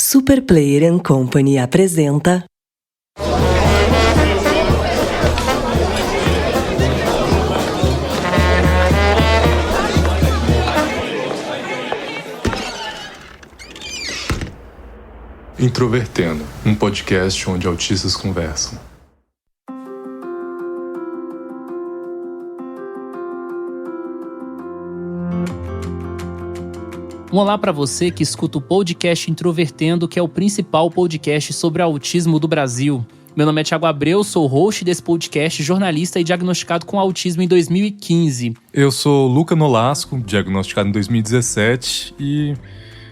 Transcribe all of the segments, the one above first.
Super Player Company apresenta Introvertendo, um podcast onde autistas conversam. Um olá para você que escuta o podcast Introvertendo, que é o principal podcast sobre autismo do Brasil. Meu nome é Thiago Abreu, sou host desse podcast, jornalista e diagnosticado com autismo em 2015. Eu sou Luca Nolasco, diagnosticado em 2017 e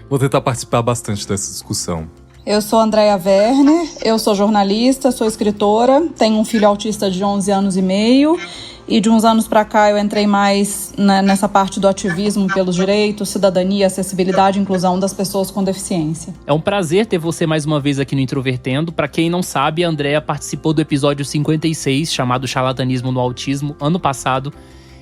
vou tentar participar bastante dessa discussão. Eu sou Andréia Werner, eu sou jornalista, sou escritora, tenho um filho autista de 11 anos e meio e de uns anos para cá eu entrei mais nessa parte do ativismo pelos direitos, cidadania, acessibilidade e inclusão das pessoas com deficiência. É um prazer ter você mais uma vez aqui no Introvertendo. Para quem não sabe, a Andréia participou do episódio 56, chamado Charlatanismo no Autismo, ano passado.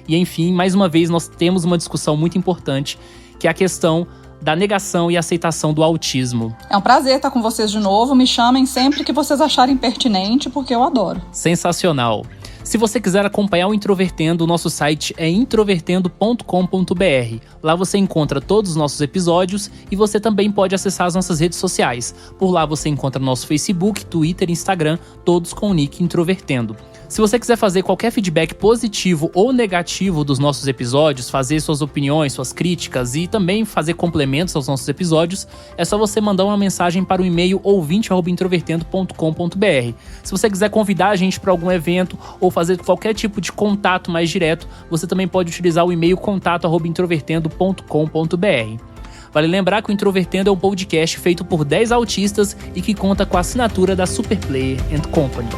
E enfim, mais uma vez nós temos uma discussão muito importante, que é a questão da negação e aceitação do autismo. É um prazer estar com vocês de novo, me chamem sempre que vocês acharem pertinente, porque eu adoro. Sensacional! Se você quiser acompanhar o Introvertendo, o nosso site é introvertendo.com.br. Lá você encontra todos os nossos episódios e você também pode acessar as nossas redes sociais. Por lá você encontra nosso Facebook, Twitter e Instagram, todos com o nick Introvertendo. Se você quiser fazer qualquer feedback positivo ou negativo dos nossos episódios, fazer suas opiniões, suas críticas e também fazer complementos aos nossos episódios, é só você mandar uma mensagem para o e-mail ouvinte@introvertendo.com.br. Se você quiser convidar a gente para algum evento ou fazer qualquer tipo de contato mais direto, você também pode utilizar o e-mail contato@introvertendo.com.br. Vale lembrar que o Introvertendo é um podcast feito por 10 autistas e que conta com a assinatura da Super Player Company.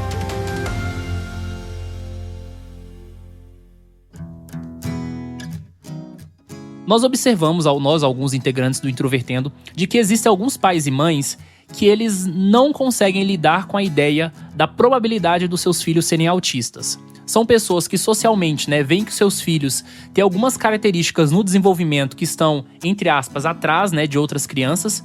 Nós observamos, alguns integrantes do Introvertendo, de que existem alguns pais e mães que eles não conseguem lidar com a ideia da probabilidade dos seus filhos serem autistas. São pessoas que socialmente, veem que seus filhos têm algumas características no desenvolvimento que estão, entre aspas, atrás, de outras crianças,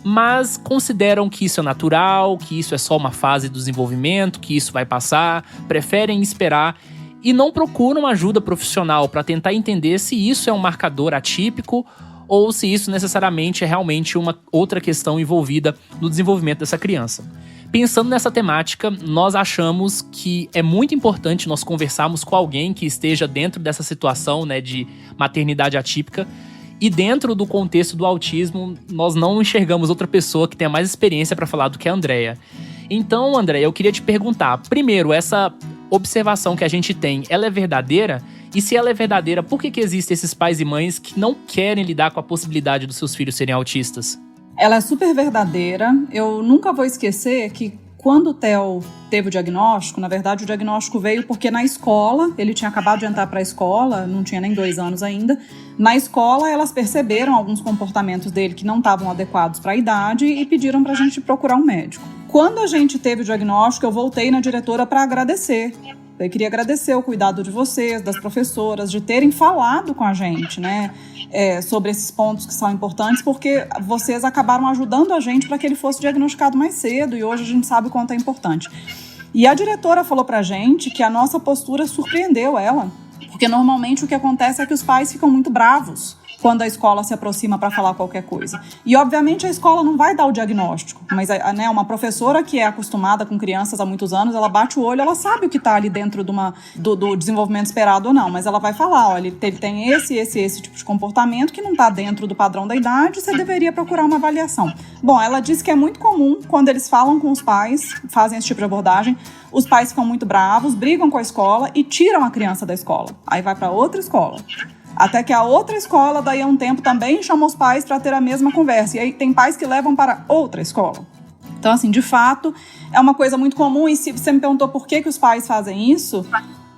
mas consideram que isso é natural, que isso é só uma fase do desenvolvimento, que isso vai passar, preferem esperar e não procuram ajuda profissional para tentar entender se isso é um marcador atípico ou se isso necessariamente é realmente uma outra questão envolvida no desenvolvimento dessa criança. Pensando nessa temática, nós achamos que é muito importante nós conversarmos com alguém que esteja dentro dessa situação, de maternidade atípica. E dentro do contexto do autismo, nós não enxergamos outra pessoa que tenha mais experiência para falar do que a Andréia. Então, Andréia, eu queria te perguntar, primeiro, essa observação que a gente tem, ela é verdadeira? E se ela é verdadeira, por que existem esses pais e mães que não querem lidar com a possibilidade dos seus filhos serem autistas? Ela é super verdadeira. Eu nunca vou esquecer que quando o Theo teve o diagnóstico, na verdade o diagnóstico veio porque na escola, ele tinha acabado de entrar para a escola, não tinha nem 2 anos ainda, na escola elas perceberam alguns comportamentos dele que não estavam adequados para a idade e pediram para a gente procurar um médico. Quando a gente teve o diagnóstico, eu voltei na diretora para agradecer. Eu queria agradecer o cuidado de vocês, das professoras, de terem falado com a gente, sobre esses pontos que são importantes, porque vocês acabaram ajudando a gente para que ele fosse diagnosticado mais cedo e hoje a gente sabe o quanto é importante. E a diretora falou pra gente que a nossa postura surpreendeu ela, porque normalmente o que acontece é que os pais ficam muito bravos quando a escola se aproxima para falar qualquer coisa. E, obviamente, a escola não vai dar o diagnóstico, mas uma professora que é acostumada com crianças há muitos anos, ela bate o olho, ela sabe o que está ali dentro do desenvolvimento esperado ou não, mas ela vai falar, olha, ele tem esse tipo de comportamento que não está dentro do padrão da idade, você deveria procurar uma avaliação. Bom, ela disse que é muito comum, quando eles falam com os pais, fazem esse tipo de abordagem, os pais ficam muito bravos, brigam com a escola e tiram a criança da escola. Aí vai para outra escola. Até que a outra escola, daí a um tempo, também chama os pais para ter a mesma conversa. E aí tem pais que levam para outra escola. Então, assim, de fato, é uma coisa muito comum. E se você me perguntou por que os pais fazem isso,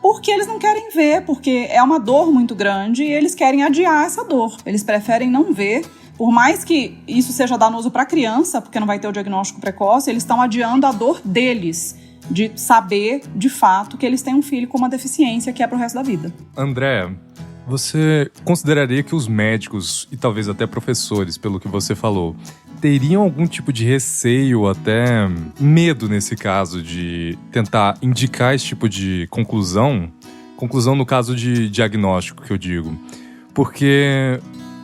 porque eles não querem ver, porque é uma dor muito grande e eles querem adiar essa dor. Eles preferem não ver. Por mais que isso seja danoso para a criança, porque não vai ter o diagnóstico precoce, eles estão adiando a dor deles, de saber, de fato, que eles têm um filho com uma deficiência que é pro resto da vida. André, Você consideraria que os médicos e talvez até professores, pelo que você falou, teriam algum tipo de receio, até medo nesse caso, de tentar indicar esse tipo de conclusão? Conclusão no caso de diagnóstico, que eu digo. Porque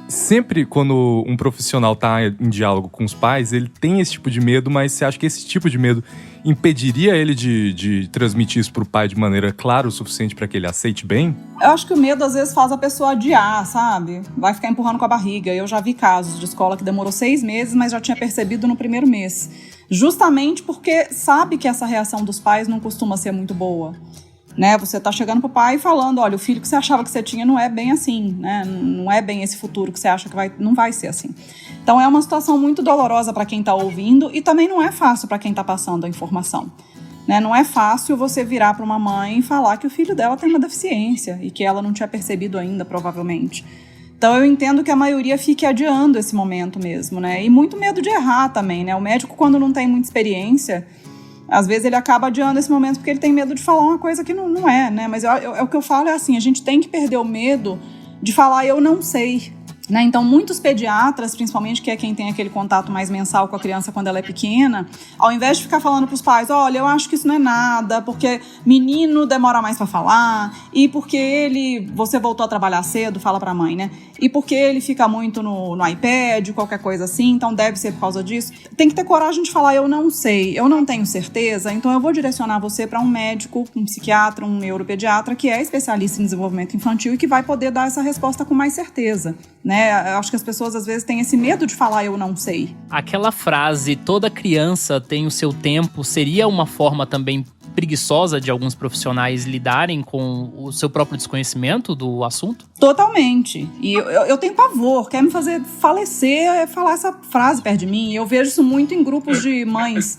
sempre quando um profissional está em diálogo com os pais, ele tem esse tipo de medo, mas você acha que esse tipo de medo impediria ele de transmitir isso para o pai de maneira clara o suficiente para que ele aceite bem? Eu acho que o medo às vezes faz a pessoa adiar, sabe? Vai ficar empurrando com a barriga. Eu já vi casos de escola que demorou 6 meses, mas já tinha percebido no primeiro mês. Justamente porque sabe que essa reação dos pais não costuma ser muito boa. Né, você tá chegando pro pai e falando, olha, o filho que você achava que você tinha não é bem assim, né? Não é bem esse futuro que você acha que não vai ser assim. Então é uma situação muito dolorosa para quem tá ouvindo e também não é fácil para quem tá passando a informação. Né? Não é fácil você virar para uma mãe e falar que o filho dela tem uma deficiência e que ela não tinha percebido ainda, provavelmente. Então eu entendo que a maioria fique adiando esse momento mesmo, né? E muito medo de errar também, né? O médico, quando não tem muita experiência, às vezes ele acaba adiando esse momento porque ele tem medo de falar uma coisa que não é, né? Mas o que eu falo é assim, a gente tem que perder o medo de falar eu não sei. Né? Então, muitos pediatras, principalmente, que é quem tem aquele contato mais mensal com a criança quando ela é pequena, ao invés de ficar falando para os pais, olha, eu acho que isso não é nada, porque menino demora mais para falar, e porque você voltou a trabalhar cedo, fala para a mãe, né? E porque ele fica muito no iPad, qualquer coisa assim, então deve ser por causa disso. Tem que ter coragem de falar, eu não sei, eu não tenho certeza, então eu vou direcionar você para um médico, um psiquiatra, um neuropediatra, que é especialista em desenvolvimento infantil e que vai poder dar essa resposta com mais certeza. Né? Eu acho que as pessoas às vezes têm esse medo de falar eu não sei. Aquela frase, toda criança tem o seu tempo, seria uma forma também preguiçosa de alguns profissionais lidarem com o seu próprio desconhecimento do assunto? Totalmente. E eu tenho pavor, quer me fazer falecer falar essa frase perto de mim. Eu vejo isso muito em grupos de mães.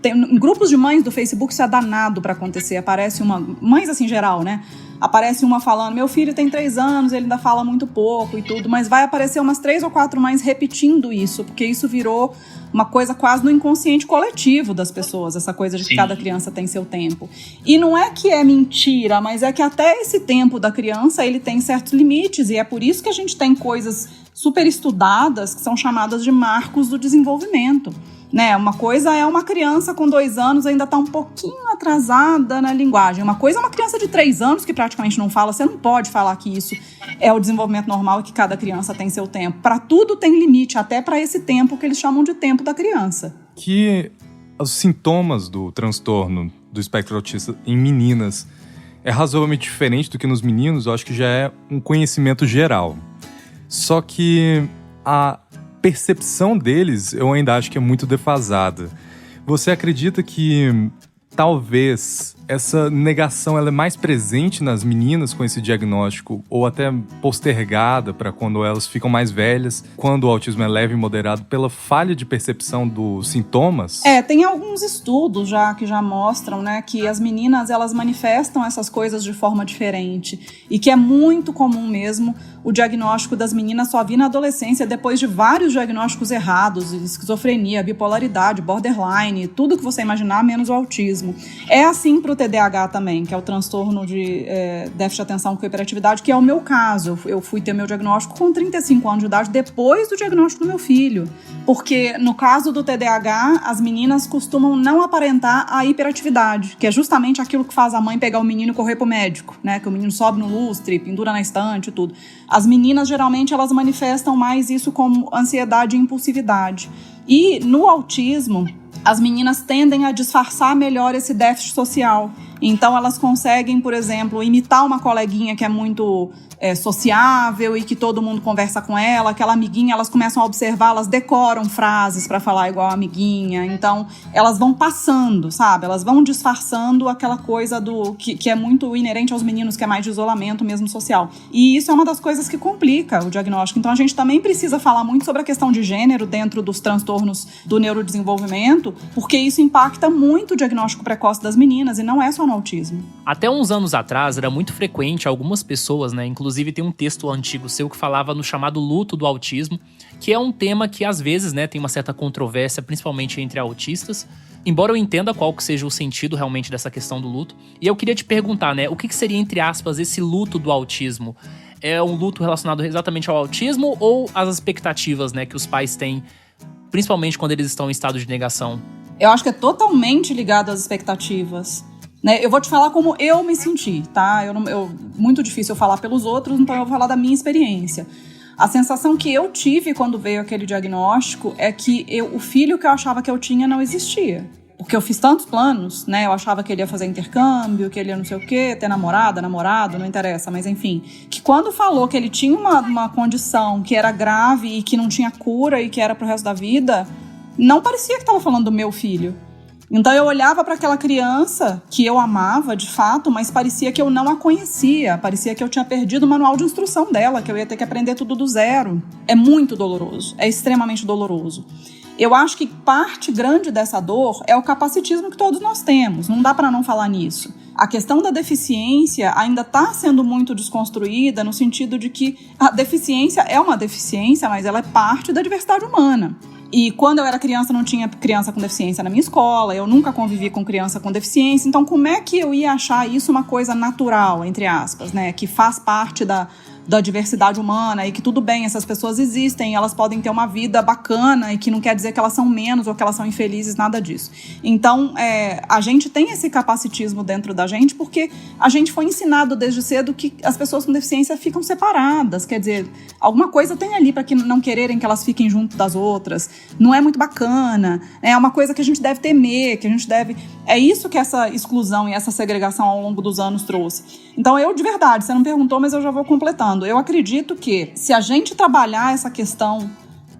Em grupos de mães do Facebook isso é danado pra acontecer. Aparece uma... Mães assim, em geral, né? Aparece uma falando, meu filho tem 3 anos, ele ainda fala muito pouco e tudo, mas vai aparecer umas 3 ou 4 mães repetindo isso, porque isso virou uma coisa quase no inconsciente coletivo das pessoas, essa coisa de que cada criança tem seu tempo. E não é que é mentira, mas é que até esse tempo da criança, ele tem certos limites, e é por isso que a gente tem coisas super estudadas que são chamadas de marcos do desenvolvimento. Né? Uma coisa é uma criança com 2 anos ainda está um pouquinho atrasada na linguagem. Uma coisa é uma criança de 3 anos que praticamente não fala. Você não pode falar que isso é o desenvolvimento normal e que cada criança tem seu tempo. Para tudo tem limite, até para esse tempo que eles chamam de tempo da criança. Que os sintomas do transtorno do espectro autista em meninas é razoavelmente diferente do que nos meninos. Eu acho que já é um conhecimento geral. Só que a percepção deles, eu ainda acho que é muito defasada. Você acredita que talvez essa negação ela é mais presente nas meninas com esse diagnóstico ou até postergada para quando elas ficam mais velhas, quando o autismo é leve e moderado, pela falha de percepção dos sintomas? Tem alguns estudos que já mostram, né, que as meninas elas manifestam essas coisas de forma diferente e que é muito comum mesmo o diagnóstico das meninas só vir na adolescência depois de vários diagnósticos errados, esquizofrenia, bipolaridade, borderline, tudo que você imaginar menos o autismo. É assim para o TDAH também, que é o transtorno de déficit de atenção com hiperatividade, que é o meu caso. Eu fui ter meu diagnóstico com 35 anos de idade, depois do diagnóstico do meu filho. Porque no caso do TDAH, as meninas costumam não aparentar a hiperatividade, que é justamente aquilo que faz a mãe pegar o menino e correr pro médico, né? Que o menino sobe no lustre, pendura na estante e tudo. As meninas, geralmente, elas manifestam mais isso como ansiedade e impulsividade. E no autismo, as meninas tendem a disfarçar melhor esse déficit social. Então, elas conseguem, por exemplo, imitar uma coleguinha que é muito sociável e que todo mundo conversa com ela, aquela amiguinha, elas começam a observar, elas decoram frases para falar igual a amiguinha. Então, elas vão passando, sabe? Elas vão disfarçando aquela coisa que é muito inerente aos meninos, que é mais de isolamento mesmo social. E isso é uma das coisas que complica o diagnóstico. Então, a gente também precisa falar muito sobre a questão de gênero dentro dos transtornos do neurodesenvolvimento, porque isso impacta muito o diagnóstico precoce das meninas e não é só no autismo. Até uns anos atrás, era muito frequente algumas pessoas, né? Inclusive tem um texto antigo seu que falava no chamado luto do autismo, que é um tema que às vezes, né, tem uma certa controvérsia, principalmente entre autistas, embora eu entenda qual que seja o sentido realmente dessa questão do luto. E eu queria te perguntar, né, o que seria, entre aspas, esse luto do autismo? É um luto relacionado exatamente ao autismo ou às expectativas, né, que os pais têm, principalmente quando eles estão em estado de negação? Eu acho que é totalmente ligado às expectativas. Né? Eu vou te falar como eu me senti, tá? Muito difícil eu falar pelos outros, então eu vou falar da minha experiência. A sensação que eu tive quando veio aquele diagnóstico é que o filho que eu achava que eu tinha não existia. Porque eu fiz tantos planos, né? Eu achava que ele ia fazer intercâmbio, que ele ia não sei o quê, ter namorado, não interessa, mas enfim. Que quando falou que ele tinha uma condição que era grave e que não tinha cura e que era pro resto da vida, não parecia que estava falando do meu filho. Então eu olhava para aquela criança que eu amava, de fato, mas parecia que eu não a conhecia, parecia que eu tinha perdido o manual de instrução dela, que eu ia ter que aprender tudo do zero. É muito doloroso, é extremamente doloroso. Eu acho que parte grande dessa dor é o capacitismo que todos nós temos, não dá para não falar nisso. A questão da deficiência ainda está sendo muito desconstruída no sentido de que a deficiência é uma deficiência, mas ela é parte da diversidade humana. E quando eu era criança, não tinha criança com deficiência na minha escola, eu nunca convivi com criança com deficiência, então como é que eu ia achar isso uma coisa natural, entre aspas, né? Que faz parte da diversidade humana e que tudo bem, essas pessoas existem, elas podem ter uma vida bacana e que não quer dizer que elas são menos ou que elas são infelizes, nada disso. Então, a gente tem esse capacitismo dentro da gente porque a gente foi ensinado desde cedo que as pessoas com deficiência ficam separadas, quer dizer, alguma coisa tem ali para que não quererem que elas fiquem junto das outras, não é muito bacana, é uma coisa que a gente deve temer, que a gente deve... É isso que essa exclusão e essa segregação ao longo dos anos trouxe. Então, eu, de verdade, você não perguntou, mas eu já vou completando. Eu acredito que se a gente trabalhar essa questão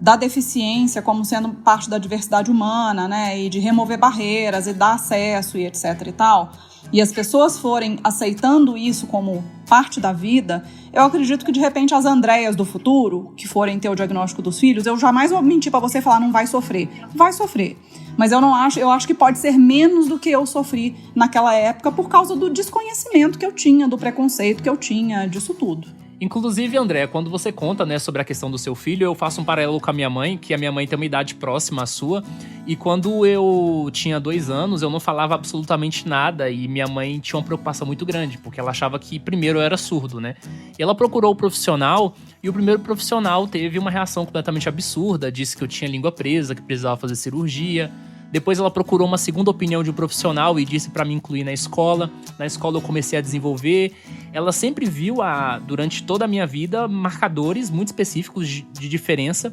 da deficiência como sendo parte da diversidade humana, né, e de remover barreiras e dar acesso e etc e tal, e as pessoas forem aceitando isso como parte da vida, eu acredito que de repente as Andréias do futuro, que forem ter o diagnóstico dos filhos, eu jamais vou mentir pra você e falar não vai sofrer. Vai sofrer. Mas eu acho que pode ser menos do que eu sofri naquela época por causa do desconhecimento que eu tinha, do preconceito que eu tinha, disso tudo. Inclusive, André, quando você conta, né, sobre a questão do seu filho, eu faço um paralelo com a minha mãe, que a minha mãe tem uma idade próxima à sua, e quando eu tinha 2 anos, eu não falava absolutamente nada, e minha mãe tinha uma preocupação muito grande, porque ela achava que primeiro eu era surdo, né? E ela procurou o profissional, e o primeiro profissional teve uma reação completamente absurda, disse que eu tinha língua presa, que precisava fazer cirurgia. Depois ela procurou uma segunda opinião de um profissional e disse para me incluir na escola. Na escola eu comecei a desenvolver. Ela sempre viu, durante toda a minha vida, marcadores muito específicos de diferença.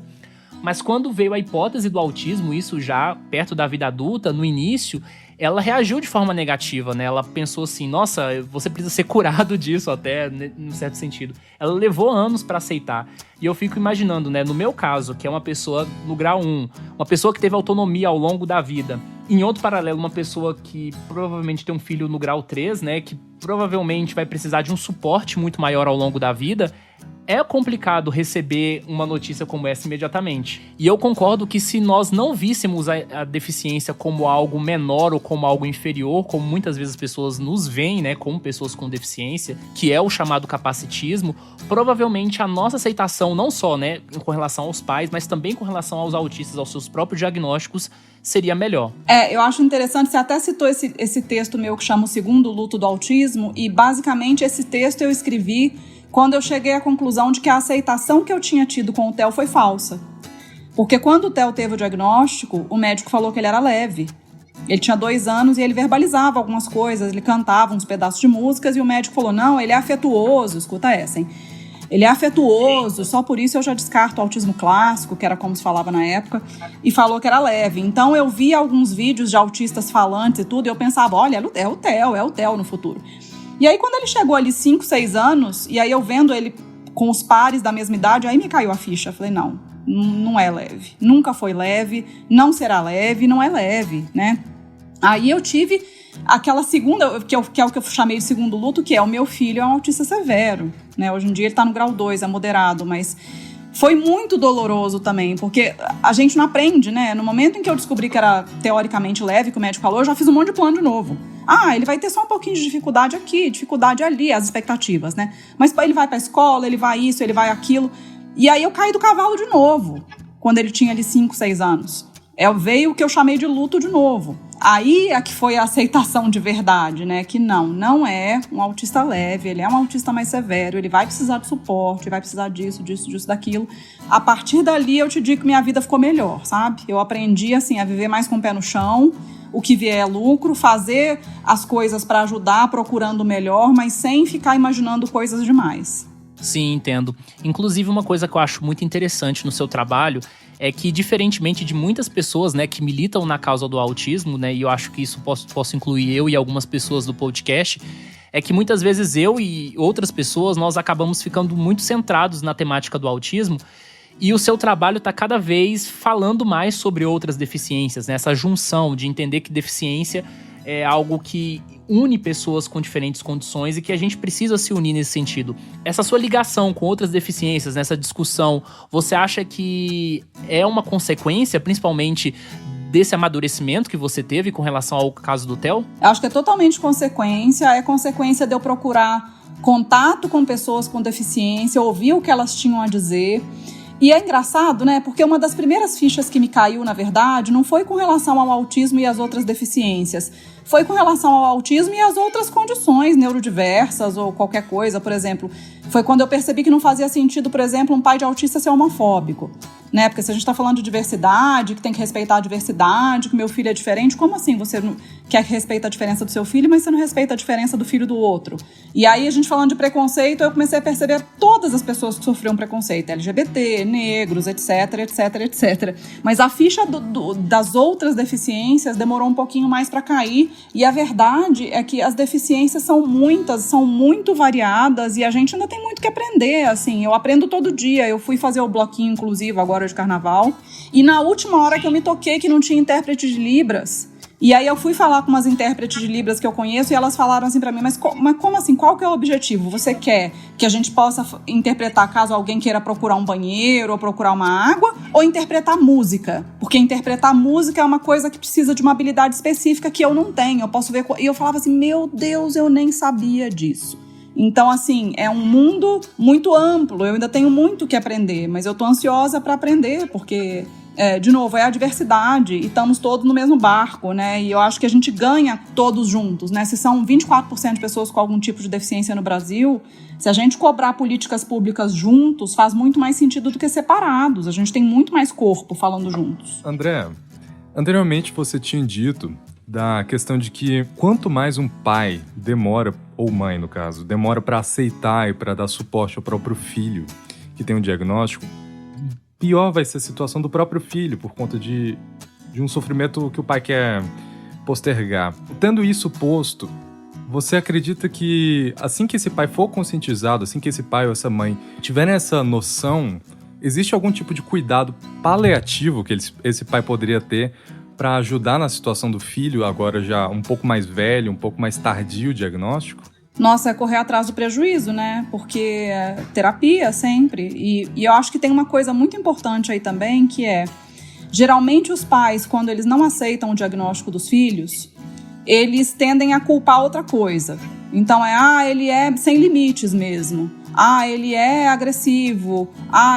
Mas quando veio a hipótese do autismo, isso já perto da vida adulta, no início, ela reagiu de forma negativa, né? Ela pensou assim, nossa, você precisa ser curado disso até, num certo sentido. Ela levou anos para aceitar. E eu fico imaginando, né, no meu caso, que é uma pessoa no grau 1, uma pessoa que teve autonomia ao longo da vida. Em outro paralelo, uma pessoa que provavelmente tem um filho no grau 3, né, que provavelmente vai precisar de um suporte muito maior ao longo da vida. É complicado receber uma notícia como essa imediatamente. E eu concordo que se nós não víssemos a deficiência como algo menor ou como algo inferior, como muitas vezes as pessoas nos veem, né, como pessoas com deficiência, que é o chamado capacitismo, provavelmente a nossa aceitação, não só, né, com relação aos pais, mas também com relação aos autistas, aos seus próprios diagnósticos, seria melhor. Eu acho interessante, você até citou esse texto meu que chama O Segundo Luto do Autismo, e basicamente esse texto eu escrevi quando eu cheguei à conclusão de que a aceitação que eu tinha tido com o Theo foi falsa. Porque quando o Theo teve o diagnóstico, o médico falou que ele era leve. Ele tinha 2 anos e ele verbalizava algumas coisas, ele cantava uns pedaços de músicas e o médico falou, não, ele é afetuoso, escuta essa, hein? Ele é afetuoso, só por isso eu já descarto o autismo clássico, que era como se falava na época, e falou que era leve. Então eu vi alguns vídeos de autistas falantes e tudo, e eu pensava, olha, é o Theo no futuro. E aí quando ele chegou ali 5, 6 anos, e aí eu vendo ele com os pares da mesma idade, aí me caiu a ficha. Eu falei, não é leve. Nunca foi leve, não será leve, não é leve, né? Aí eu tive aquela segunda, que é o que eu chamei de segundo luto, que é o meu filho é um autista severo, né? Hoje em dia ele tá no grau 2, é moderado, mas foi muito doloroso também, porque a gente não aprende, né? No momento em que eu descobri que era teoricamente leve, que o médico falou, eu já fiz um monte de plano de novo. Ele vai ter só um pouquinho de dificuldade aqui, dificuldade ali, as expectativas, né? Mas ele vai pra escola, ele vai isso, ele vai aquilo. E aí eu caí do cavalo de novo, quando ele tinha ali 5, 6 anos. Veio o que eu chamei de luto de novo. Aí é que foi a aceitação de verdade, né? Que não é um autista leve, ele é um autista mais severo, ele vai precisar de suporte, vai precisar disso, daquilo. A partir dali, eu te digo que minha vida ficou melhor, sabe? Eu aprendi, assim, a viver mais com o pé no chão, o que vier é lucro, fazer as coisas para ajudar, procurando o melhor, mas sem ficar imaginando coisas demais. Sim, entendo. Inclusive, uma coisa que eu acho muito interessante no seu trabalho é que, diferentemente de muitas pessoas, né, que militam na causa do autismo, né, e eu acho que isso posso incluir eu e algumas pessoas do podcast, é que muitas vezes eu e outras pessoas, nós acabamos ficando muito centrados na temática do autismo, e o seu trabalho está cada vez falando mais sobre outras deficiências, né, essa junção de entender que deficiência é algo que une pessoas com diferentes condições e que a gente precisa se unir nesse sentido. Essa sua ligação com outras deficiências, nessa discussão, você acha que é uma consequência, principalmente, desse amadurecimento que você teve com relação ao caso do Theo? Eu acho que é totalmente consequência, é consequência de eu procurar contato com pessoas com deficiência, ouvir o que elas tinham a dizer. E é engraçado, né? Porque uma das primeiras fichas que me caiu, na verdade, não foi com relação ao autismo e às outras deficiências. Foi com relação ao autismo e às outras condições neurodiversas ou qualquer coisa, por exemplo. Foi quando eu percebi que não fazia sentido, por exemplo, um pai de autista ser homofóbico. Né? Porque se a gente está falando de diversidade, que tem que respeitar a diversidade, que meu filho é diferente, como assim você não quer que respeite a diferença do seu filho, mas você não respeita a diferença do filho do outro? E aí, a gente falando de preconceito, eu comecei a perceber todas as pessoas que sofriam preconceito, LGBT, negros, etc, etc, etc. Mas a ficha das outras deficiências demorou um pouquinho mais para cair, e a verdade é que as deficiências são muitas, são muito variadas, e a gente ainda tem muito que aprender, assim, eu aprendo todo dia. Eu fui fazer o bloquinho inclusivo agora de carnaval, e na última hora que eu me toquei que não tinha intérprete de Libras, e aí eu fui falar com umas intérpretes de Libras que eu conheço, e elas falaram assim pra mim, mas como assim, qual que é o objetivo? Você quer que a gente possa interpretar caso alguém queira procurar um banheiro ou procurar uma água, ou interpretar música? Porque interpretar música é uma coisa que precisa de uma habilidade específica que eu não tenho, eu posso ver, e eu falava assim, meu Deus, eu nem sabia disso. Então, assim, é um mundo muito amplo, eu ainda tenho muito que aprender, mas eu tô ansiosa para aprender, porque, de novo, é a diversidade e estamos todos no mesmo barco, né? E eu acho que a gente ganha todos juntos, né? Se são 24% de pessoas com algum tipo de deficiência no Brasil, se a gente cobrar políticas públicas juntos, faz muito mais sentido do que separados. A gente tem muito mais corpo falando juntos. André, anteriormente você tinha dito da questão de que quanto mais um pai demora, ou mãe no caso, demora para aceitar e para dar suporte ao próprio filho que tem um diagnóstico, pior vai ser a situação do próprio filho por conta de um sofrimento que o pai quer postergar. Tendo isso posto, você acredita que assim que esse pai for conscientizado, assim que esse pai ou essa mãe tiverem essa noção, existe algum tipo de cuidado paliativo que esse pai poderia ter para ajudar na situação do filho, agora já um pouco mais velho, um pouco mais tardio o diagnóstico? Nossa, é correr atrás do prejuízo, né? Porque terapia sempre. E eu acho que tem uma coisa muito importante aí também, que é, geralmente os pais, quando eles não aceitam o diagnóstico dos filhos, eles tendem a culpar outra coisa. Então ele é sem limites mesmo. Ele é agressivo.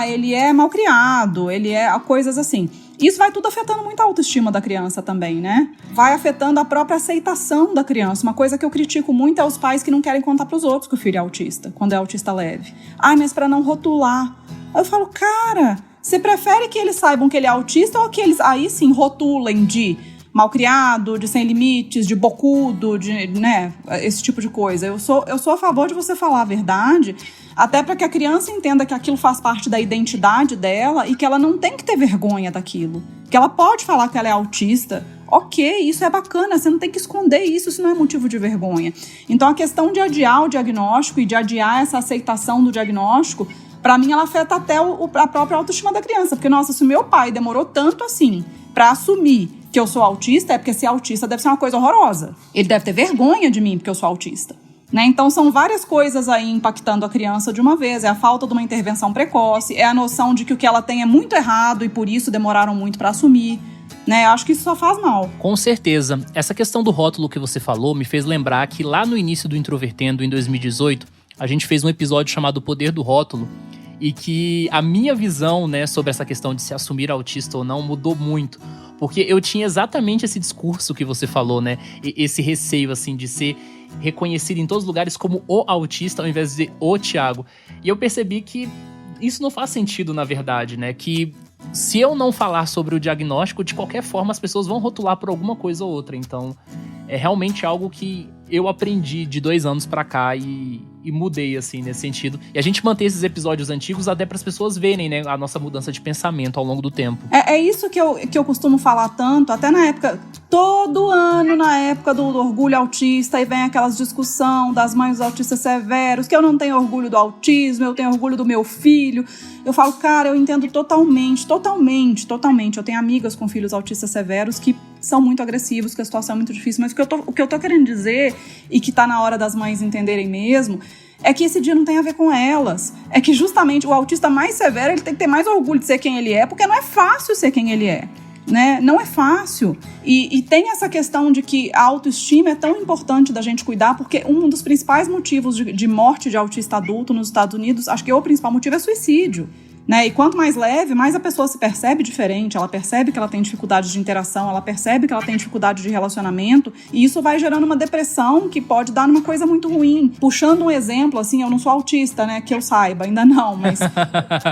Ele é malcriado. Ele é coisas assim. Isso vai tudo afetando muito a autoestima da criança também, né? Vai afetando a própria aceitação da criança. Uma coisa que eu critico muito é os pais que não querem contar pros outros que o filho é autista, quando é autista leve. Mas para não rotular. Eu falo, cara, você prefere que eles saibam que ele é autista ou que eles aí sim rotulem de malcriado, de sem limites, de bocudo, de, né, esse tipo de coisa. Eu sou a favor de você falar a verdade, até para que a criança entenda que aquilo faz parte da identidade dela e que ela não tem que ter vergonha daquilo. Que ela pode falar que ela é autista. Ok, isso é bacana, você não tem que esconder isso não é motivo de vergonha. Então a questão de adiar o diagnóstico e de adiar essa aceitação do diagnóstico, para mim ela afeta até a própria autoestima da criança. Porque, nossa, se o meu pai demorou tanto assim para assumir que eu sou autista, é porque ser autista deve ser uma coisa horrorosa. Ele deve ter vergonha de mim porque eu sou autista. Né? Então são várias coisas aí impactando a criança de uma vez. É a falta de uma intervenção precoce, é a noção de que o que ela tem é muito errado e por isso demoraram muito para assumir. Né? Acho que isso só faz mal. Com certeza. Essa questão do rótulo que você falou me fez lembrar que lá no início do Introvertendo, em 2018, a gente fez um episódio chamado O Poder do Rótulo, e que a minha visão, né, sobre essa questão de se assumir autista ou não mudou muito. Porque eu tinha exatamente esse discurso que você falou, né? Esse receio, assim, de ser reconhecido em todos os lugares como o autista, ao invés de dizer o Thiago. E eu percebi que isso não faz sentido, na verdade, né? Que se eu não falar sobre o diagnóstico, de qualquer forma as pessoas vão rotular por alguma coisa ou outra. Então, é realmente algo que eu aprendi de 2 anos pra cá e mudei, assim, nesse sentido. E a gente mantém esses episódios antigos até para as pessoas verem, né, a nossa mudança de pensamento ao longo do tempo. É isso que eu costumo falar tanto, até na época, todo ano na época do orgulho autista, e vem aquelas discussão das mães autistas severos, que eu não tenho orgulho do autismo, eu tenho orgulho do meu filho. Eu falo, cara, eu entendo totalmente. Eu tenho amigas com filhos autistas severos que são muito agressivos, que a situação é muito difícil, mas o que eu tô querendo dizer, e que tá na hora das mães entenderem mesmo, é que esse dia não tem a ver com elas. É que justamente o autista mais severo, ele tem que ter mais orgulho de ser quem ele é, porque não é fácil ser quem ele é, né? Não é fácil. E tem essa questão de que a autoestima é tão importante da gente cuidar, porque um dos principais motivos de morte de autista adulto nos Estados Unidos, acho que o principal motivo é suicídio. Né? E quanto mais leve, mais a pessoa se percebe diferente, ela percebe que ela tem dificuldade de interação, ela percebe que ela tem dificuldade de relacionamento, e isso vai gerando uma depressão que pode dar numa coisa muito ruim. Puxando um exemplo, assim, eu não sou autista, né, que eu saiba, ainda não, mas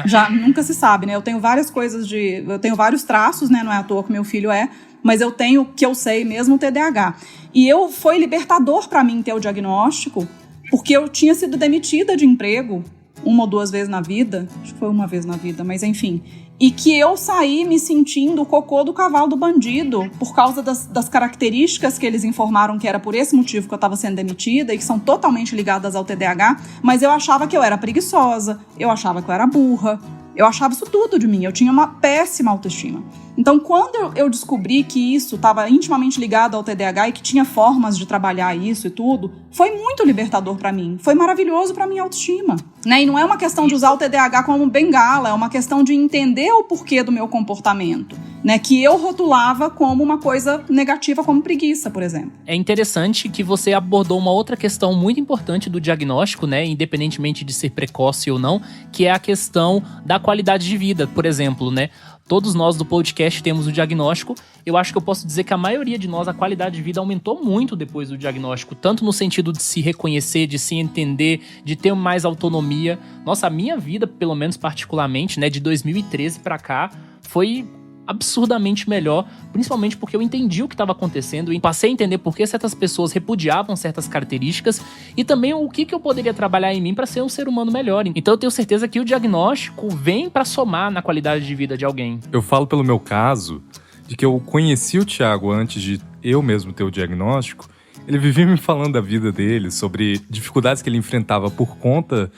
já nunca se sabe, né, eu tenho várias coisas eu tenho vários traços, né, não é à toa que meu filho é, mas eu tenho, que eu sei mesmo, o TDAH. E foi libertador para mim ter o diagnóstico, porque eu tinha sido demitida de emprego 1 ou 2 vezes na vida, acho que foi 1 vez na vida, mas enfim, e que eu saí me sentindo o cocô do cavalo do bandido, por causa das características que eles informaram que era por esse motivo que eu estava sendo demitida, e que são totalmente ligadas ao TDAH, mas eu achava que eu era preguiçosa, eu achava que eu era burra, eu achava isso tudo de mim, eu tinha uma péssima autoestima. Então, quando eu descobri que isso estava intimamente ligado ao TDAH e que tinha formas de trabalhar isso e tudo, foi muito libertador para mim. Foi maravilhoso para minha autoestima. Né? E não é uma questão de usar o TDAH como bengala, é uma questão de entender o porquê do meu comportamento. Né? Que eu rotulava como uma coisa negativa, como preguiça, por exemplo. É interessante que você abordou uma outra questão muito importante do diagnóstico, né? Independentemente de ser precoce ou não, que é a questão da qualidade de vida, por exemplo, né? Todos nós do podcast temos o diagnóstico. Eu acho que eu posso dizer que a maioria de nós, a qualidade de vida aumentou muito depois do diagnóstico. Tanto no sentido de se reconhecer, de se entender, de ter mais autonomia. Nossa, a minha vida, pelo menos particularmente, né, de 2013 pra cá, foi absurdamente melhor, principalmente porque eu entendi o que estava acontecendo e passei a entender por que certas pessoas repudiavam certas características e também o que eu poderia trabalhar em mim para ser um ser humano melhor. Então eu tenho certeza que o diagnóstico vem para somar na qualidade de vida de alguém. Eu falo pelo meu caso, de que eu conheci o Thiago antes de eu mesmo ter o diagnóstico. Ele vivia me falando da vida dele, sobre dificuldades que ele enfrentava por conta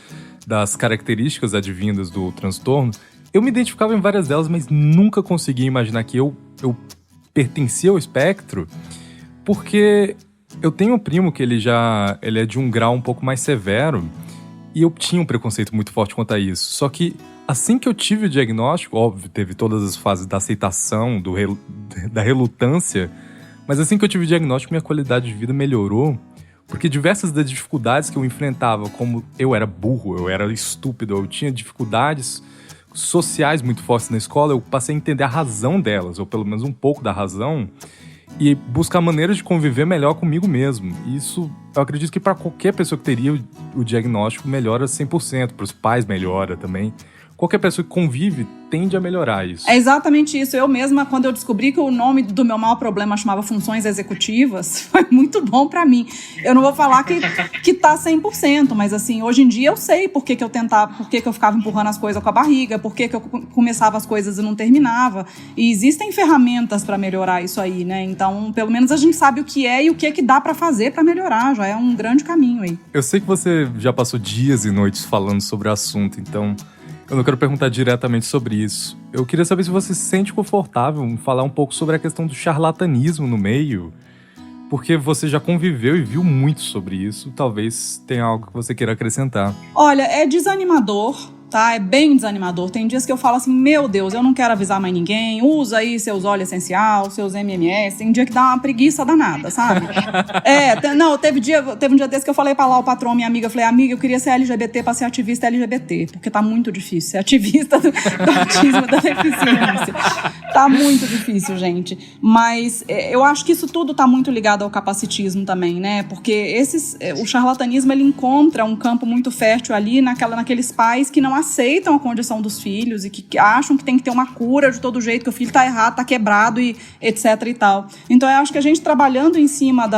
das características advindas do transtorno. Eu me identificava em várias delas, mas nunca conseguia imaginar que eu pertencia ao espectro, porque eu tenho um primo que ele é de um grau um pouco mais severo, e eu tinha um preconceito muito forte quanto a isso. Só que assim que eu tive o diagnóstico, óbvio, teve todas as fases da aceitação, da relutância, mas assim que eu tive o diagnóstico, minha qualidade de vida melhorou, porque diversas das dificuldades que eu enfrentava, como eu era burro, eu era estúpido, eu tinha dificuldades sociais muito fortes na escola, eu passei a entender a razão delas, ou pelo menos um pouco da razão, e buscar maneiras de conviver melhor comigo mesmo. E isso, eu acredito que para qualquer pessoa que teria o diagnóstico, melhora 100%, para os pais melhora também. Qualquer pessoa que convive tende a melhorar isso. É exatamente isso. Eu mesma, quando eu descobri que o nome do meu maior problema chamava funções executivas, foi muito bom pra mim. Eu não vou falar que tá 100%, mas assim, hoje em dia eu sei por que eu ficava empurrando as coisas com a barriga, por que eu começava as coisas e não terminava. E existem ferramentas pra melhorar isso aí, né? Então, pelo menos a gente sabe o que é e o que dá pra fazer pra melhorar. Já é um grande caminho aí. Eu sei que você já passou dias e noites falando sobre o assunto, então eu não quero perguntar diretamente sobre isso. Eu queria saber se você se sente confortável em falar um pouco sobre a questão do charlatanismo no meio, porque você já conviveu e viu muito sobre isso. Talvez tenha algo que você queira acrescentar. Olha, é desanimador, tá? É bem desanimador. Tem dias que eu falo assim, meu Deus, eu não quero avisar mais ninguém, usa aí seus óleos essencial, seus MMS. Tem dia que dá uma preguiça danada, sabe? Teve um dia desse que eu falei pra lá o patrão, minha amiga, eu falei, amiga, eu queria ser LGBT pra ser ativista LGBT, porque tá muito difícil ser ativista do autismo, da deficiência. Tá muito difícil, gente. Mas eu acho que isso tudo tá muito ligado ao capacitismo também, né? Porque o charlatanismo, ele encontra um campo muito fértil ali naqueles pais que não aceitam a condição dos filhos e que acham que tem que ter uma cura de todo jeito, que o filho tá errado, tá quebrado e etc e tal. Então eu acho que a gente trabalhando em cima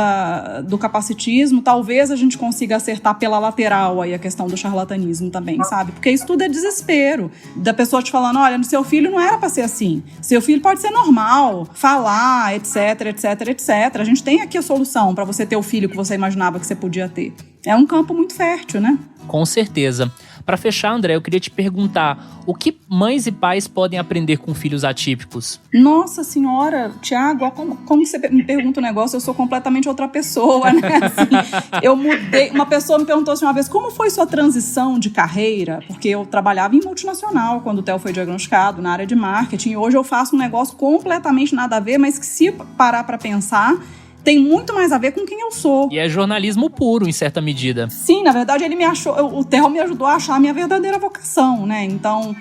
do capacitismo, talvez a gente consiga acertar pela lateral aí a questão do charlatanismo também, sabe? Porque isso tudo é desespero. Da pessoa te falando, olha, no seu filho não era pra ser assim. Seu filho pode ser normal, falar, etc, etc, etc. A gente tem aqui a solução pra você ter o filho que você imaginava que você podia ter. É um campo muito fértil, né? Com certeza. Para fechar, André, eu queria te perguntar, o que mães e pais podem aprender com filhos atípicos? Nossa senhora, Tiago, como você me pergunta um negócio, eu sou completamente outra pessoa, né? Assim, eu mudei. Uma pessoa me perguntou assim uma vez, como foi sua transição de carreira? Porque eu trabalhava em multinacional quando o Theo foi diagnosticado, na área de marketing, e hoje eu faço um negócio completamente nada a ver, mas que se parar para pensar, tem muito mais a ver com quem eu sou. E é jornalismo puro, em certa medida. Sim, na verdade, o Theo me ajudou a achar a minha verdadeira vocação, né? Então,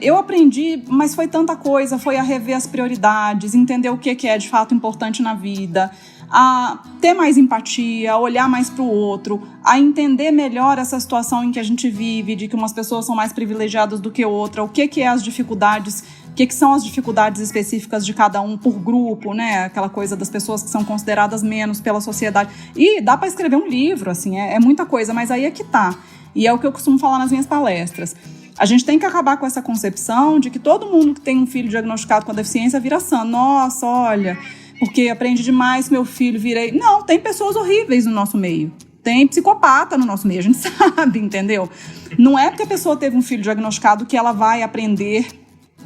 eu aprendi, mas foi tanta coisa, foi a rever as prioridades, entender o que é de fato importante na vida, a ter mais empatia, a olhar mais para o outro, a entender melhor essa situação em que a gente vive, de que umas pessoas são mais privilegiadas do que outra, o que é as dificuldades, o que são as dificuldades específicas de cada um por grupo, né? Aquela coisa das pessoas que são consideradas menos pela sociedade. E dá para escrever um livro, assim, é muita coisa, mas aí é que tá. E é o que eu costumo falar nas minhas palestras. A gente tem que acabar com essa concepção de que todo mundo que tem um filho diagnosticado com a deficiência vira santo. Nossa, olha, porque aprendi demais, meu filho virei... Não, tem pessoas horríveis no nosso meio. Tem psicopata no nosso meio, a gente sabe, entendeu? Não é porque a pessoa teve um filho diagnosticado que ela vai aprender...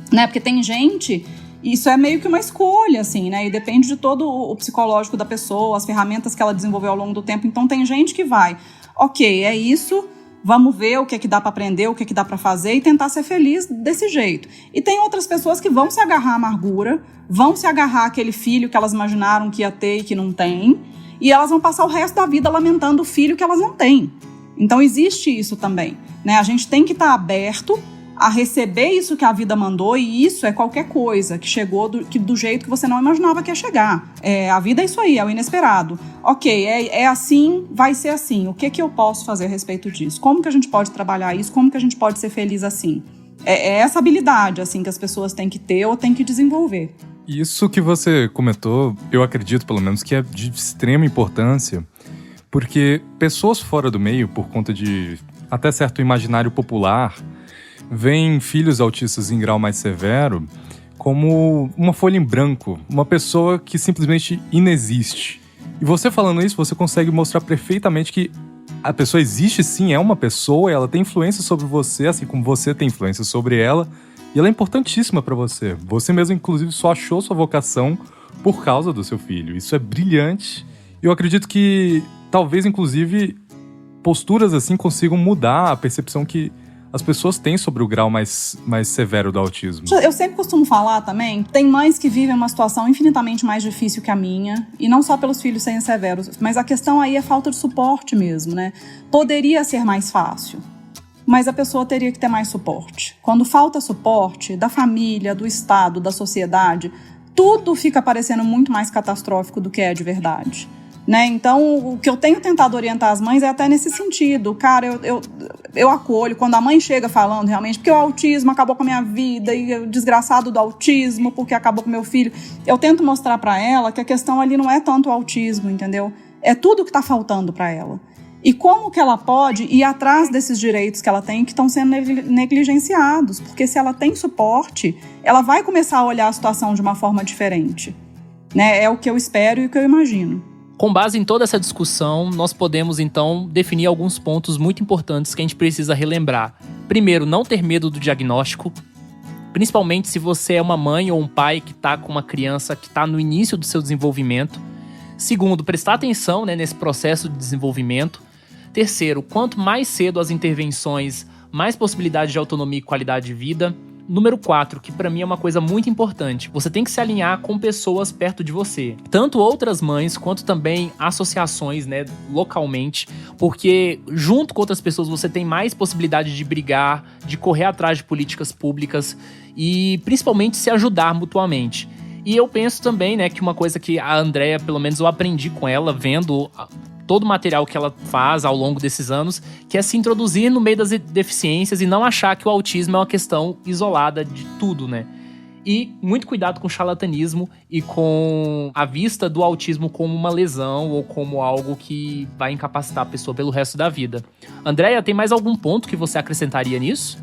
Né? Porque tem gente, isso é meio que uma escolha, assim, né? E depende de todo o psicológico da pessoa, as ferramentas que ela desenvolveu ao longo do tempo. Então tem gente que vai, ok, é isso, vamos ver o que é que dá para aprender, o que é que dá para fazer e tentar ser feliz desse jeito. E tem outras pessoas que vão se agarrar à amargura, vão se agarrar àquele filho que elas imaginaram que ia ter e que não tem, e elas vão passar o resto da vida lamentando o filho que elas não têm. Então existe isso também, né? A gente tem que estar aberto a receber isso que a vida mandou, e isso é qualquer coisa que chegou do jeito que você não imaginava que ia chegar. A vida é isso aí, é o inesperado. Ok, é assim, vai ser assim. O que eu posso fazer a respeito disso? Como que a gente pode trabalhar isso? Como que a gente pode ser feliz assim? É essa habilidade assim, que as pessoas têm que ter ou têm que desenvolver. Isso que você comentou, eu acredito pelo menos que é de extrema importância, porque pessoas fora do meio, por conta de até certo imaginário popular, veem filhos autistas em grau mais severo como uma folha em branco, uma pessoa que simplesmente inexiste. E você falando isso, você consegue mostrar perfeitamente que a pessoa existe sim, é uma pessoa, ela tem influência sobre você, assim como você tem influência sobre ela, e ela é importantíssima para você. Você mesmo, inclusive, só achou sua vocação por causa do seu filho. Isso é brilhante. E eu acredito que, talvez, inclusive, posturas assim consigam mudar a percepção que as pessoas têm sobre o grau mais severo do autismo. Eu sempre costumo falar também, tem mães que vivem uma situação infinitamente mais difícil que a minha, e não só pelos filhos serem severos, mas a questão aí é falta de suporte mesmo, né? Poderia ser mais fácil, mas a pessoa teria que ter mais suporte. Quando falta suporte da família, do Estado, da sociedade, tudo fica parecendo muito mais catastrófico do que é de verdade. Né? Então, o que eu tenho tentado orientar as mães é até nesse sentido. Cara, eu acolho quando a mãe chega falando realmente porque o autismo acabou com a minha vida e o desgraçado do autismo porque acabou com meu filho. Eu tento mostrar pra ela que a questão ali não é tanto o autismo, entendeu? É tudo que tá faltando pra ela. E como que ela pode ir atrás desses direitos que ela tem que estão sendo negligenciados? Porque se ela tem suporte, ela vai começar a olhar a situação de uma forma diferente. Né? É o que eu espero e o que eu imagino. Com base em toda essa discussão, nós podemos então definir alguns pontos muito importantes que a gente precisa relembrar. Primeiro, não ter medo do diagnóstico, principalmente se você é uma mãe ou um pai que está com uma criança que está no início do seu desenvolvimento. Segundo, prestar atenção nesse processo de desenvolvimento. Terceiro, quanto mais cedo as intervenções, mais possibilidade de autonomia e qualidade de vida. Número 4, que pra mim é uma coisa muito importante. Você tem que se alinhar com pessoas perto de você. Tanto outras mães, quanto também associações, né, localmente. Porque junto com outras pessoas você tem mais possibilidade de brigar, de correr atrás de políticas públicas e principalmente se ajudar mutuamente. E eu penso também, né, que uma coisa que a Andrea, pelo menos eu aprendi com ela, vendo todo o material que ela faz ao longo desses anos, que é se introduzir no meio das deficiências e não achar que o autismo é uma questão isolada de tudo, né? E muito cuidado com o charlatanismo e com a vista do autismo como uma lesão ou como algo que vai incapacitar a pessoa pelo resto da vida. Andrea, tem mais algum ponto que você acrescentaria nisso?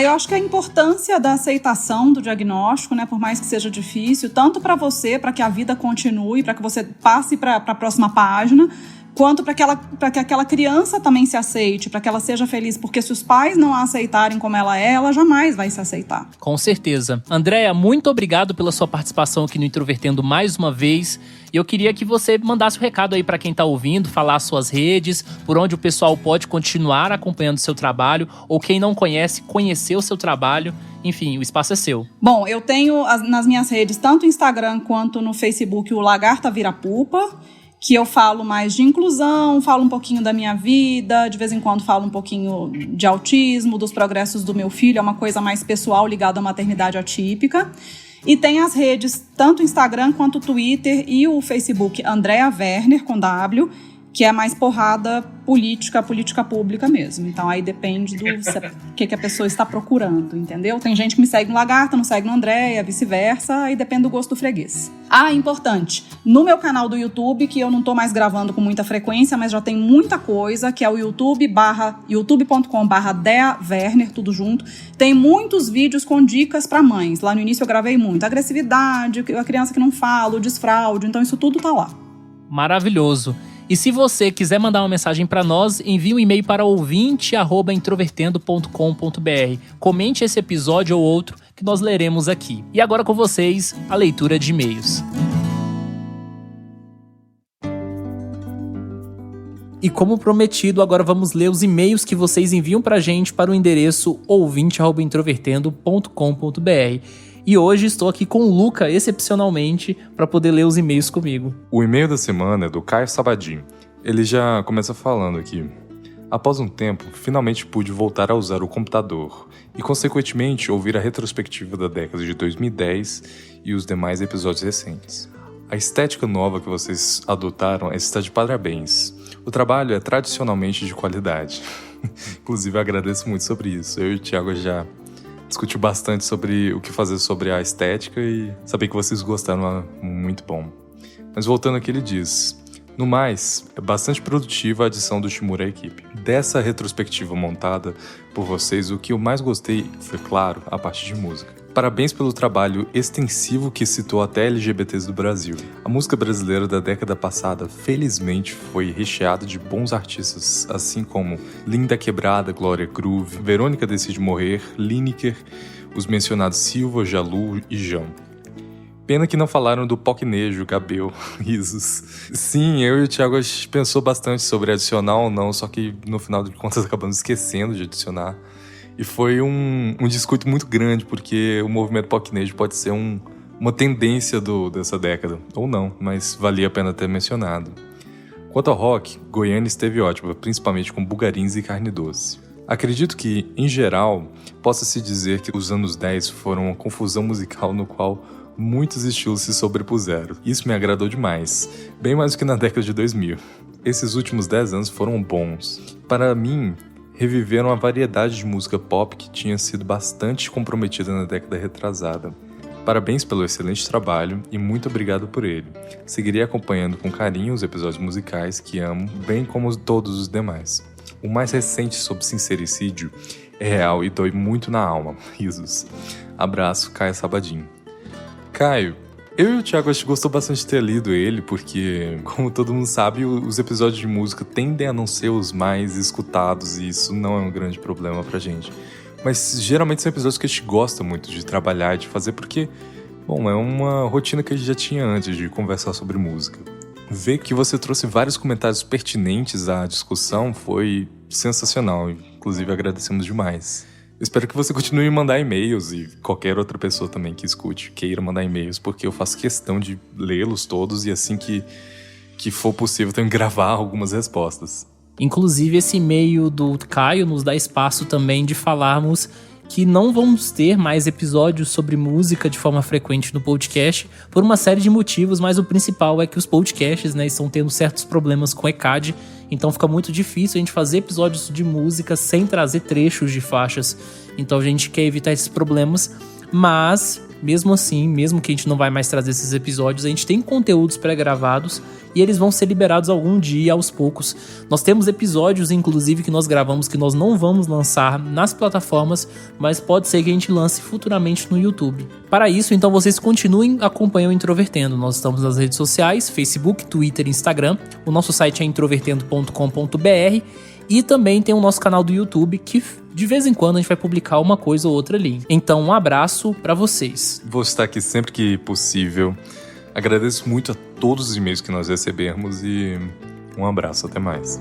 Eu acho que a importância da aceitação do diagnóstico, né, por mais que seja difícil, tanto para você, para que a vida continue, para que você passe para a próxima página, quanto para que aquela criança também se aceite, para que ela seja feliz, porque se os pais não a aceitarem como ela jamais vai se aceitar. Com certeza. Andrea, muito obrigado pela sua participação aqui no Introvertendo mais uma vez. E eu queria que você mandasse um recado aí para quem tá ouvindo, falar as suas redes, por onde o pessoal pode continuar acompanhando o seu trabalho, ou quem não conhece, conhecer o seu trabalho. Enfim, o espaço é seu. Bom, eu tenho nas minhas redes, tanto no Instagram quanto no Facebook, o Lagarta Vira-Pupa, que eu falo mais de inclusão, falo um pouquinho da minha vida, de vez em quando falo um pouquinho de autismo, dos progressos do meu filho, é uma coisa mais pessoal ligada à maternidade atípica. E tem as redes, tanto o Instagram quanto o Twitter e o Facebook Andrea Werner, com W, que é mais porrada política pública mesmo. Então aí depende do que a pessoa está procurando, entendeu? Tem gente que me segue no Lagarta, não segue no Andrea, vice-versa, aí depende do gosto do freguês. Importante, no meu canal do YouTube, que eu não tô mais gravando com muita frequência, mas já tem muita coisa, que é o youtube.com/Dea Werner, tudo junto. Tem muitos vídeos com dicas para mães. Lá no início eu gravei muito. Agressividade, a criança que não fala, o desfraude, então isso tudo tá lá. Maravilhoso. E se você quiser mandar uma mensagem para nós, envie um e-mail para ouvinte@introvertendo.com.br. Comente esse episódio ou outro que nós leremos aqui. E agora com vocês, a leitura de e-mails. E como prometido, agora vamos ler os e-mails que vocês enviam pra gente para o endereço ouvinte@introvertendo.com.br. E hoje estou aqui com o Luca, excepcionalmente, para poder ler os e-mails comigo. O e-mail da semana é do Caio Sabadin. Ele já começa falando aqui. Após um tempo, finalmente pude voltar a usar o computador e, consequentemente, ouvir a retrospectiva da década de 2010 e os demais episódios recentes. A estética nova que vocês adotaram está de parabéns. O trabalho é tradicionalmente de qualidade. Inclusive, eu agradeço muito sobre isso. Eu e o Thiago já discutiu bastante sobre o que fazer sobre a estética e saber que vocês gostaram é muito bom. Mas voltando aqui, ele diz: no mais, é bastante produtiva a adição do Shimura à equipe. Dessa retrospectiva montada por vocês, o que eu mais gostei foi, claro, a parte de música. Parabéns pelo trabalho extensivo que citou até LGBTs do Brasil. A música brasileira da década passada, felizmente, foi recheada de bons artistas, assim como Linda Quebrada, Glória Groove, Verônica Decide Morrer, Lineker, os mencionados Silva, Jalu e João. Pena que não falaram do Pocnejo, Gabel, risos. Sim, eu e o Thiago a gente pensou bastante sobre adicionar ou não, só que no final de contas acabamos esquecendo de adicionar. E foi um discurso muito grande, porque o movimento Pocnejo pode ser uma tendência dessa década. Ou não, mas valia a pena ter mencionado. Quanto ao rock, Goiânia esteve ótima, principalmente com Bugarins e Carne Doce. Acredito que, em geral, possa-se dizer que os anos 10 foram uma confusão musical no qual muitos estilos se sobrepuseram. Isso me agradou demais, bem mais do que na década de 2000. Esses últimos 10 anos foram bons. Para mim, reviveram a variedade de música pop que tinha sido bastante comprometida na década retrasada. Parabéns pelo excelente trabalho e muito obrigado por ele. Seguirei acompanhando com carinho os episódios musicais que amo, bem como todos os demais. O mais recente sobre sincericídio é real e dói muito na alma. Risos. Abraço, Caio Sabadin. Caio, eu e o Thiago acho que gostou bastante de ter lido ele, porque, como todo mundo sabe, os episódios de música tendem a não ser os mais escutados e isso não é um grande problema pra gente. Mas geralmente são episódios que a gente gosta muito de trabalhar e de fazer porque, bom, é uma rotina que a gente já tinha antes de conversar sobre música. Ver que você trouxe vários comentários pertinentes à discussão foi sensacional. inclusive agradecemos demais. Eu espero que você continue a mandar e-mails e qualquer outra pessoa também que escute queira mandar e-mails, porque eu faço questão de lê-los todos e assim que for possível eu tenho que gravar algumas respostas. Inclusive, esse e-mail do Caio nos dá espaço também de falarmos que não vamos ter mais episódios sobre música de forma frequente no podcast por uma série de motivos, mas o principal é que os podcasts, né, estão tendo certos problemas com ECAD, então fica muito difícil a gente fazer episódios de música sem trazer trechos de faixas, então a gente quer evitar esses problemas, mas mesmo assim, mesmo que a gente não vai mais trazer esses episódios, a gente tem conteúdos pré-gravados e eles vão ser liberados algum dia, aos poucos. Nós temos episódios, inclusive, que nós gravamos que nós não vamos lançar nas plataformas, mas pode ser que a gente lance futuramente no YouTube. Para isso, então, vocês continuem acompanhando o Introvertendo. Nós estamos nas redes sociais, Facebook, Twitter e Instagram. O nosso site é introvertendo.com.br e também tem o nosso canal do YouTube, que de vez em quando a gente vai publicar uma coisa ou outra ali. Então, um abraço para vocês. Vou estar aqui sempre que possível. Agradeço muito a todos os e-mails que nós recebemos e um abraço, até mais.